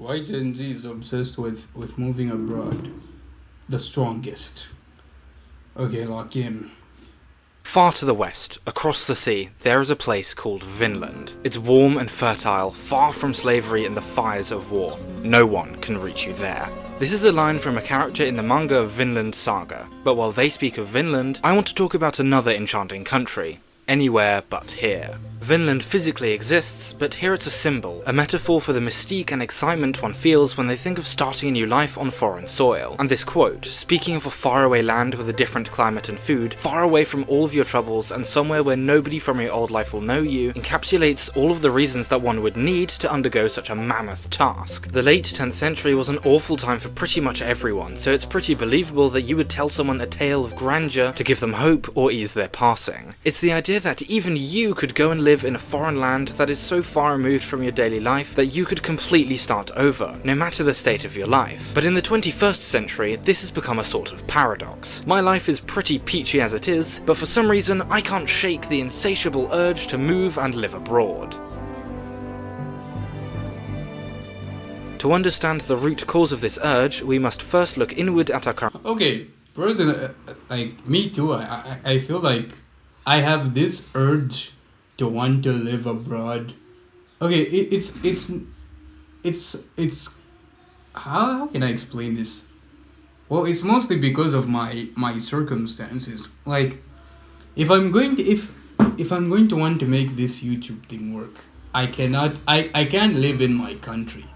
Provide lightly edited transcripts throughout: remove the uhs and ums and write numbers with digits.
Why Gen Z is obsessed with moving abroad? The strongest. Okay, lock in. Far to the west, across the sea, there is a place called Vinland. It's warm and fertile, far from slavery and the fires of war. No one can reach you there. This is a line from a character in the manga Vinland Saga. But while they speak of Vinland, I want to talk about another enchanting country. Anywhere but here. Vinland physically exists, but here it's a symbol, a metaphor for the mystique and excitement one feels when they think of starting a new life on foreign soil. And this quote, speaking of a faraway land with a different climate and food, far away from all of your troubles and somewhere where nobody from your old life will know you, encapsulates all of the reasons that one would need to undergo such a mammoth task. The late 10th century was an awful time for pretty much everyone, so it's pretty believable that you would tell someone a tale of grandeur to give them hope or ease their passing. It's the idea that even you could go and live in a foreign land that is so far removed from your daily life that you could completely start over, no matter the state of your life. But in the 21st century, this has become a sort of paradox. My life is pretty peachy as it is, but for some reason I can't shake the insatiable urge to move and live abroad. To understand the root cause of this urge, we must first look inward at our current. Okay, personally, like me too. I feel like I have this urge to want to live abroad. Okay, it's how can I explain this? Well, it's mostly because of my circumstances. Like, if I'm going to want to make this YouTube thing work, I can't live in my country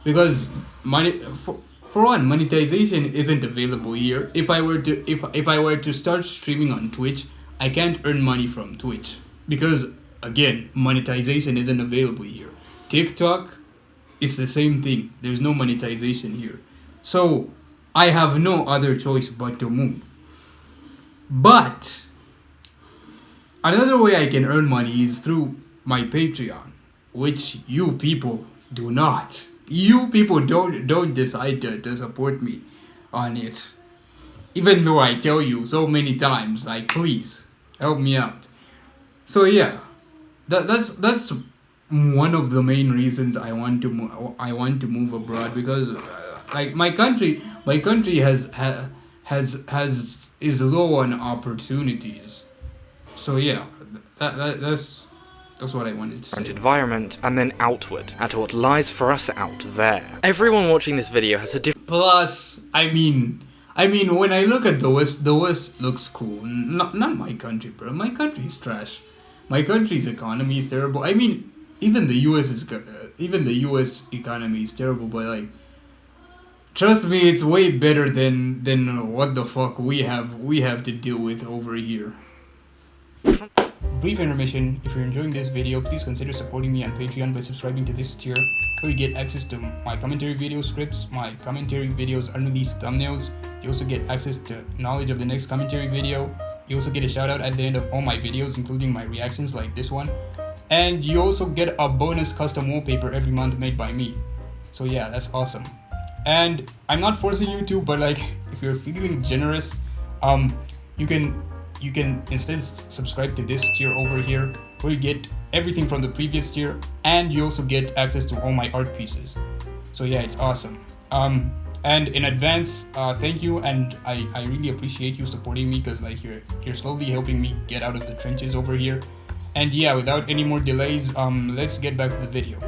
because money for one, monetization isn't available here. If I were to start streaming on Twitch, I can't earn money from Twitch because, again, monetization isn't available here. TikTok, it's the same thing. There's no monetization here. So I have no other choice but to move. But another way I can earn money is through my Patreon, which you people do not. You people don't decide to support me on it. Even though I tell you so many times, like, please help me out. So yeah, that's one of the main reasons I want to move abroad, because like my country is low on opportunities. So yeah, that's what I wanted to say. Environment, and then outward, at what lies for us out there. Everyone watching this video has a different. Plus, I mean, when I look at the West looks cool. Not my country, bro. My country's trash. My country's economy is terrible. I mean, even the U.S. economy is terrible. But like, trust me, it's way better than what the fuck we have to deal with over here. Brief intermission. If you're enjoying this video, please consider supporting me on Patreon by subscribing to this tier, where you get access to my commentary video scripts, my commentary videos unreleased thumbnails. You also get access to knowledge of the next commentary video. You also get a shout out at the end of all my videos, including my reactions like this one. And you also get a bonus custom wallpaper every month made by me. So yeah, that's awesome. And I'm not forcing you to, but like, if you're feeling generous, you can instead subscribe to this tier over here, where you get everything from the previous tier, and you also get access to all my art pieces. So yeah, it's awesome. And in advance, thank you, and I really appreciate you supporting me, because like you're slowly helping me get out of the trenches over here. And yeah, without any more delays, let's get back to the video.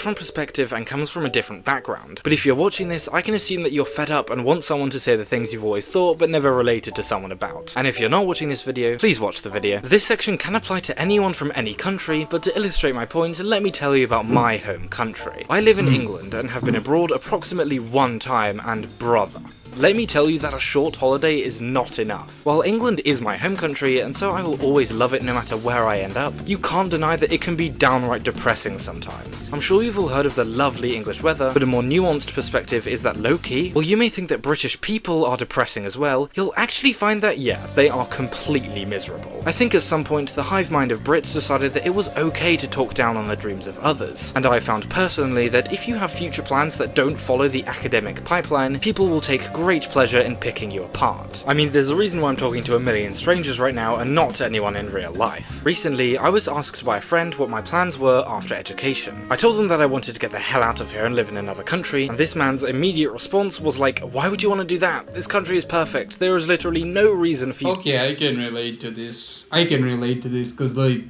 Perspective and comes from a different background. But if you're watching this, I can assume that you're fed up and want someone to say the things you've always thought but never related to someone about. And if you're not watching this video, please watch the video. This section can apply to anyone from any country, but to illustrate my point, let me tell you about my home country. I live in England and have been abroad approximately one time, and brother, let me tell you that a short holiday is not enough. While England is my home country, and so I will always love it no matter where I end up, you can't deny that it can be downright depressing sometimes. I'm sure you've all heard of the lovely English weather, but a more nuanced perspective is that low-key, while you may think that British people are depressing as well, you'll actually find that, yeah, they are completely miserable. I think at some point the hive mind of Brits decided that it was okay to talk down on the dreams of others, and I found personally that if you have future plans that don't follow the academic pipeline, people will take great pleasure in picking you apart. I mean, there's a reason why I'm talking to a million strangers right now and not to anyone in real life. Recently, I was asked by a friend what my plans were after education. I told them that I wanted to get the hell out of here and live in another country, and this man's immediate response was like, why would you want to do that? This country is perfect. There is literally no reason for you. Okay, I can relate to this. Because like,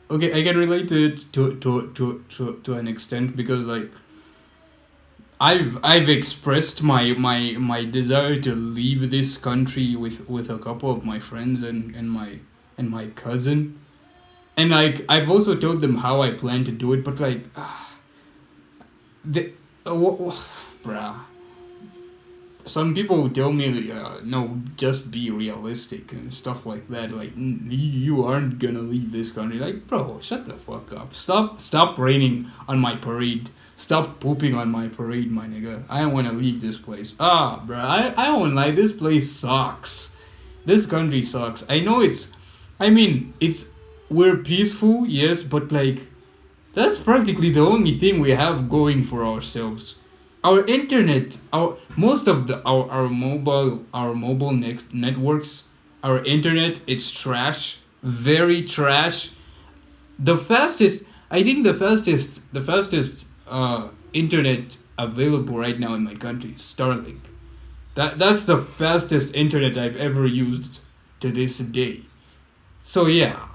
okay, I can relate to it to an extent because like, I've expressed my desire to leave this country with a couple of my friends and my cousin, and like I've also told them how I plan to do it, but like, bruh. Some people tell me, no, just be realistic and stuff like that. Like, you aren't gonna leave this country. Like, bro, shut the fuck up. Stop raining on my parade. Stop pooping on my parade, my nigga. I don't wanna leave this place. Bro, I won't lie. This place sucks. This country sucks. I know we're peaceful, yes, but like, that's practically the only thing we have going for ourselves. Our internet, our mobile networks, our internet, it's trash, very trash. The fastest internet available right now in my country is Starlink. That's the fastest internet I've ever used to this day. So yeah,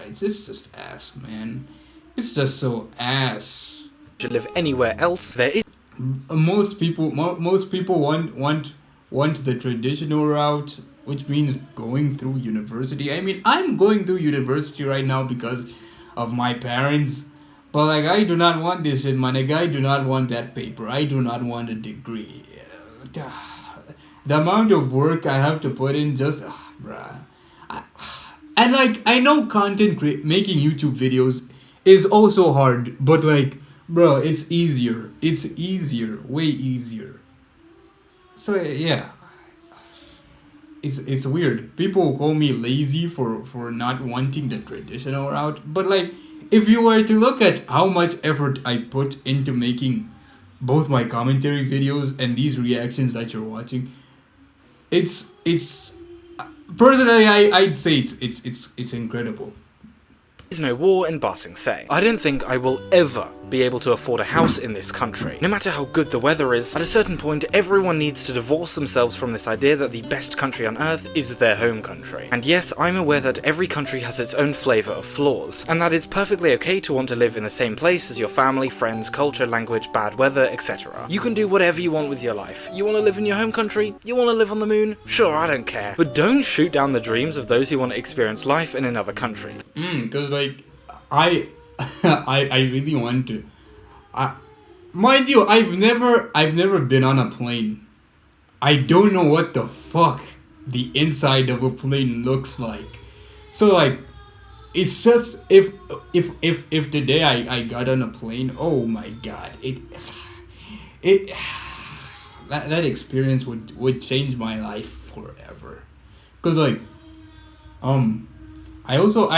it's just ass, man. It's just so ass. To live anywhere else, there is most people want the traditional route, which means going through university. I mean, I'm going through university right now because of my parents, but like, I do not want this shit, man. Like, I do not want that paper. I do not want a degree. The amount of work I have to put in, just bruh. And like, I know making YouTube videos is also hard, but like, bro, it's easier. It's easier. Way easier. So yeah. It's weird. People call me lazy for not wanting the traditional route. But like, if you were to look at how much effort I put into making both my commentary videos and these reactions that you're watching, it's personally I'd say it's incredible. There is no war in Ba Sing Se. I don't think I will ever be able to afford a house in this country. No matter how good the weather is, at a certain point everyone needs to divorce themselves from this idea that the best country on earth is their home country. And yes, I'm aware that every country has its own flavour of flaws, and that it's perfectly okay to want to live in the same place as your family, friends, culture, language, bad weather, etc. You can do whatever you want with your life. You want to live in your home country? You want to live on the moon? Sure, I don't care. But don't shoot down the dreams of those who want to experience life in another country. Cause like, I really want to. Mind you, I've never been on a plane. I don't know what the fuck the inside of a plane looks like. So like, it's just if today I got on a plane, oh my god, that experience would change my life forever. Cause like, I also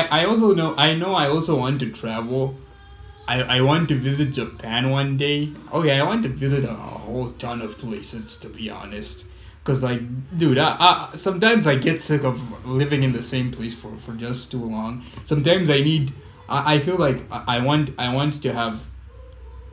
want to travel. I want to visit Japan one day. Okay, I want to visit a whole ton of places, to be honest. Cause like, dude, sometimes I get sick of living in the same place for just too long. Sometimes I feel like I want to have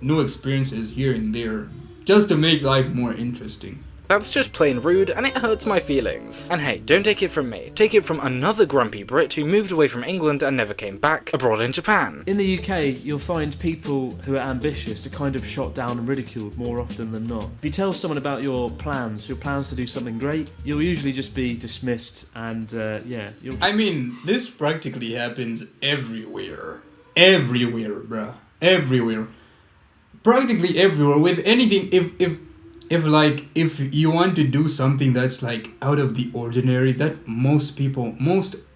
new experiences here and there, just to make life more interesting. That's just plain rude, and it hurts my feelings. And hey, don't take it from me. Take it from another grumpy Brit who moved away from England and never came back, abroad in Japan. In the UK, you'll find people who are ambitious are kind of shot down and ridiculed more often than not. If you tell someone about your plans to do something great, you'll usually just be dismissed and, I mean, this practically happens everywhere. Everywhere, bruh. Everywhere. Practically everywhere. With anything, if you want to do something that's like out of the ordinary, that most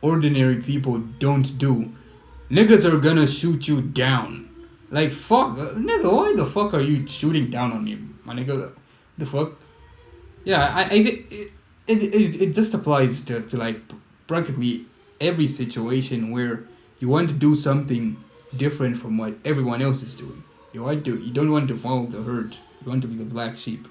ordinary people don't do, niggas are gonna shoot you down. Like, fuck, nigga, why the fuck are you shooting down on me, my nigga? The fuck? Yeah, it just applies to like practically every situation where you want to do something different from what everyone else is doing. You don't want to follow the herd. You want to be the black sheep.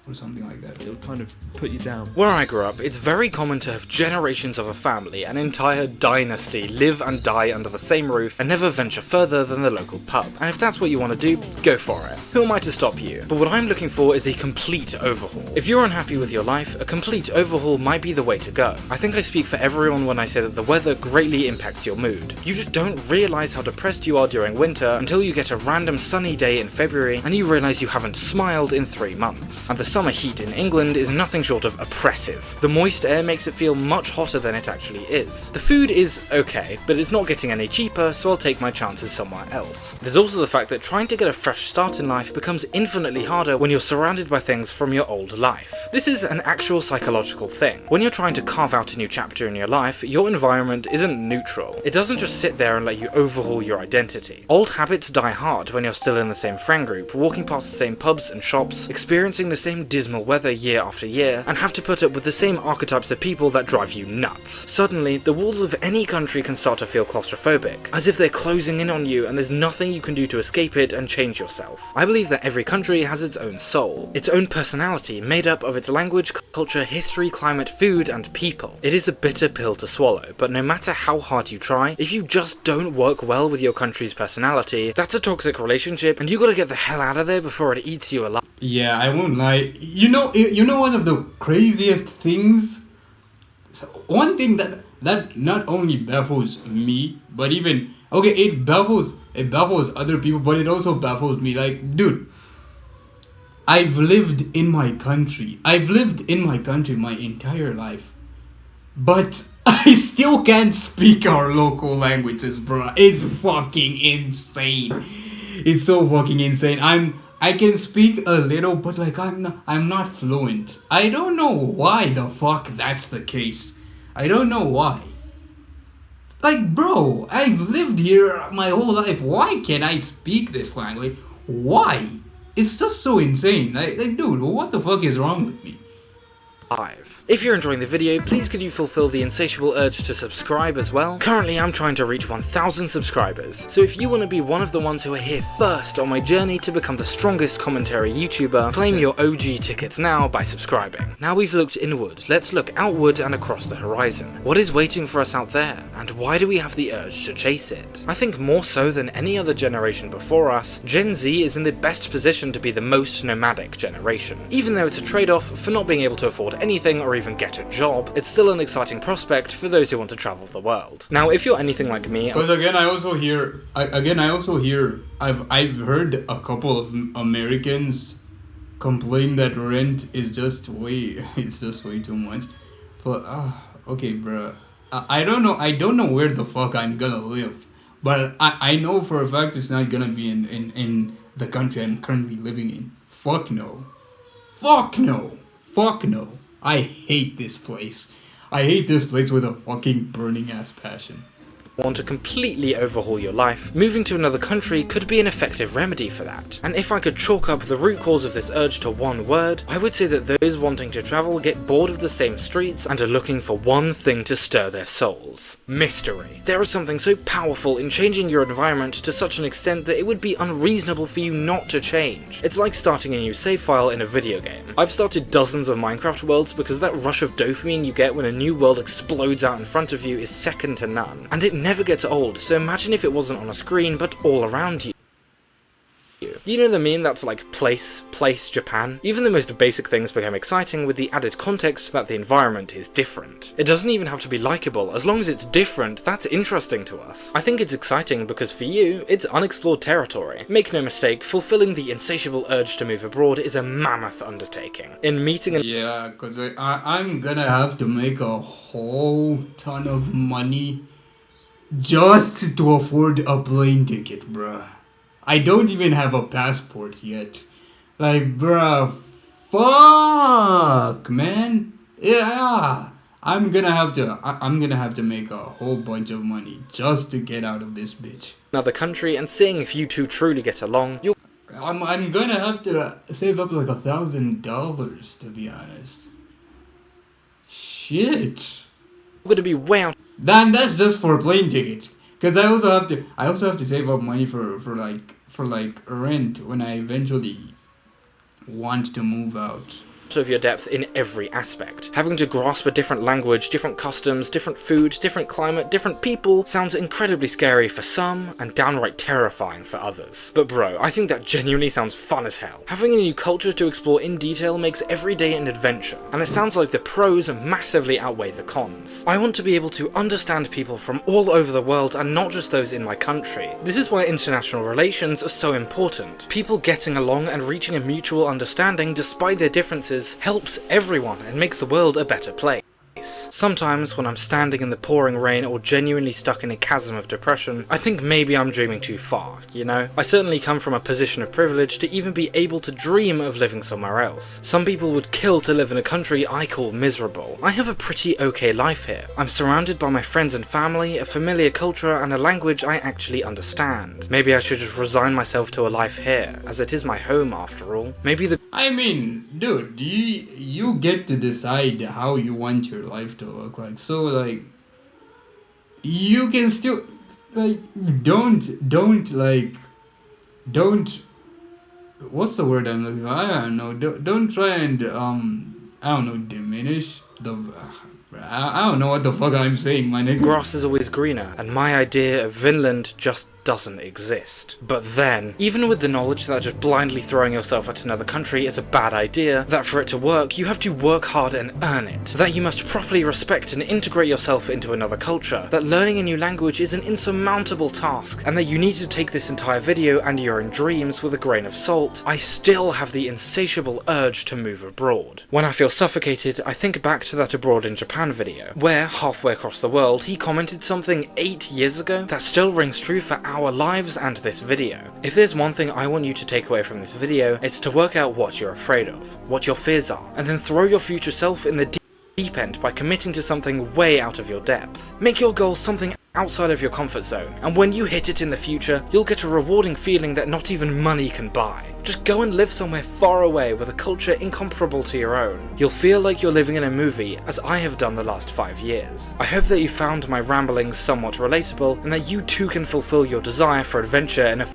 or something like that. It'll kind of put you down. Where I grew up, it's very common to have generations of a family, an entire dynasty, live and die under the same roof and never venture further than the local pub. And if that's what you want to do, go for it. Who am I to stop you? But what I'm looking for is a complete overhaul. If you're unhappy with your life, a complete overhaul might be the way to go. I think I speak for everyone when I say that the weather greatly impacts your mood. You just don't realise how depressed you are during winter until you get a random sunny day in February and you realise you haven't smiled in 3 months. And the summer heat in England is nothing short of oppressive. The moist air makes it feel much hotter than it actually is. The food is okay, but it's not getting any cheaper, so I'll take my chances somewhere else. There's also the fact that trying to get a fresh start in life becomes infinitely harder when you're surrounded by things from your old life. This is an actual psychological thing. When you're trying to carve out a new chapter in your life, your environment isn't neutral. It doesn't just sit there and let you overhaul your identity. Old habits die hard when you're still in the same friend group, walking past the same pubs and shops, experiencing the same dismal weather year after year, and have to put up with the same archetypes of people that drive you nuts. Suddenly, the walls of any country can start to feel claustrophobic, as if they're closing in on you and there's nothing you can do to escape it and change yourself. I believe that every country has its own soul, its own personality made up of its language, culture, history, climate, food, and people. It is a bitter pill to swallow, but no matter how hard you try, if you just don't work well with your country's personality, that's a toxic relationship and you gotta get the hell out of there before it eats you alive. Yeah, I won't lie. You know one of the craziest things? So one thing that not only baffles me, but even okay, it baffles other people, but it also baffles me. Like, dude, I've lived in my country my entire life, but I still can't speak our local languages, bro. It's fucking insane. It's so fucking insane. I can speak a little, but like I'm not fluent. I don't know why the fuck that's the case. I don't know why. Like, bro, I've lived here my whole life. Why can't I speak this language? Why? It's just so insane. Like, dude, what the fuck is wrong with me? If you're enjoying the video, please could you fulfill the insatiable urge to subscribe as well? Currently I'm trying to reach 1,000 subscribers, so if you want to be one of the ones who are here first on my journey to become the strongest commentary YouTuber, claim your OG tickets now by subscribing. Now we've looked inward, let's look outward and across the horizon. What is waiting for us out there, and why do we have the urge to chase it? I think more so than any other generation before us, Gen Z is in the best position to be the most nomadic generation. Even though it's a trade-off for not being able to afford anything or even get a job, it's still an exciting prospect for those who want to travel the world. Now, if you're anything like me, because I also hear I've heard a couple of Americans complain that rent is just way too much. But okay, bro, I don't know where the fuck I'm gonna live, but I know for a fact it's not gonna be in the country I'm currently living in. Fuck no. I hate this place. I hate this place with a fucking burning ass passion. Want to completely overhaul your life, moving to another country could be an effective remedy for that. And if I could chalk up the root cause of this urge to one word, I would say that those wanting to travel get bored of the same streets and are looking for one thing to stir their souls. Mystery. There is something so powerful in changing your environment to such an extent that it would be unreasonable for you not to change. It's like starting a new save file in a video game. I've started dozens of Minecraft worlds because that rush of dopamine you get when a new world explodes out in front of you is second to none. And it never gets old, so imagine if it wasn't on a screen but all around you. You know the meme that's like place, Japan? Even the most basic things become exciting with the added context that the environment is different. It doesn't even have to be likable, as long as it's different, that's interesting to us. I think it's exciting because for you, it's unexplored territory. Make no mistake, fulfilling the insatiable urge to move abroad is a mammoth undertaking. In meeting and yeah, cause I'm gonna have to make a whole ton of money just to afford a plane ticket, bruh. I don't even have a passport yet. Like, bruh, fuck, man. Yeah, I'm gonna have to make a whole bunch of money just to get out of this bitch. another country and seeing if you two truly get along, you're I'm gonna have to save up like $1,000 to be honest. Shit. gonna be way out. Then that's just for plane tickets. Cause I also have to save up money for rent when I eventually want to move out. of your depth in every aspect. Having to grasp a different language, different customs, different food, different climate, different people sounds incredibly scary for some and downright terrifying for others. But bro, I think that genuinely sounds fun as hell. Having a new culture to explore in detail makes every day an adventure, and it sounds like the pros massively outweigh the cons. I want to be able to understand people from all over the world and not just those in my country. This is why international relations are so important. People getting along and reaching a mutual understanding despite their differences helps everyone and makes the world a better place. Sometimes when I'm standing in the pouring rain or genuinely stuck in a chasm of depression, I think maybe I'm dreaming too far, you know? I certainly come from a position of privilege to even be able to dream of living somewhere else. Some people would kill to live in a country I call miserable. I have a pretty okay life here. I'm surrounded by my friends and family, a familiar culture and a language I actually understand. Maybe I should just resign myself to a life here, as it is my home after all. Maybe the I mean, dude, you get to decide how you want your life to look like. So like, you can still like don't what's the word I'm looking for? I don't know. Don't try and I don't know, diminish the. I don't know what the fuck I'm saying, my nigga. grass is always greener, and my idea of Vinland just doesn't exist. But then, even with the knowledge that just blindly throwing yourself at another country is a bad idea, that for it to work, you have to work hard and earn it, that you must properly respect and integrate yourself into another culture, that learning a new language is an insurmountable task, and that you need to take this entire video and your own dreams with a grain of salt, I still have the insatiable urge to move abroad. When I feel suffocated, I think back to that Abroad in Japan video, where, halfway across the world, he commented something 8 years ago that still rings true for our lives and this video. If there's one thing I want you to take away from this video, it's to work out what you're afraid of, what your fears are, and then throw your future self in the deep end by committing to something way out of your depth. Make your goal something outside of your comfort zone, and when you hit it in the future, you'll get a rewarding feeling that not even money can buy. Just go and live somewhere far away with a culture incomparable to your own. You'll feel like you're living in a movie, as I have done the last 5 years. I hope that you found my ramblings somewhat relatable, and that you too can fulfill your desire for adventure in a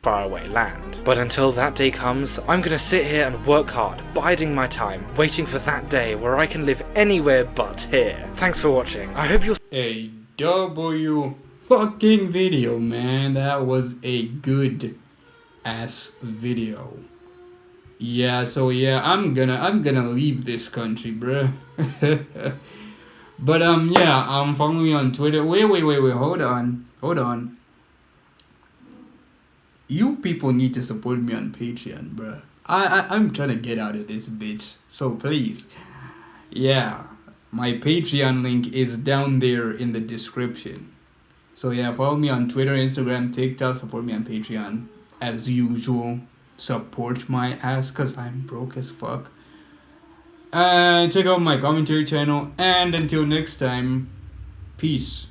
faraway land. But until that day comes, I'm gonna sit here and work hard, biding my time, waiting for that day where I can live anywhere but here. Thanks for watching. I hope you'll A W fucking video, man. That was a good ass video. Yeah, so yeah, I'm gonna leave this country, bruh. But yeah, follow me on Twitter. Wait, hold on. You people need to support me on Patreon, bruh. I'm trying to get out of this bitch. So please, yeah, my Patreon link is down there in the description. So yeah, follow me on Twitter, Instagram, TikTok, support me on Patreon. As usual, support my ass, cause I'm broke as fuck. And check out my commentary channel, and until next time, peace.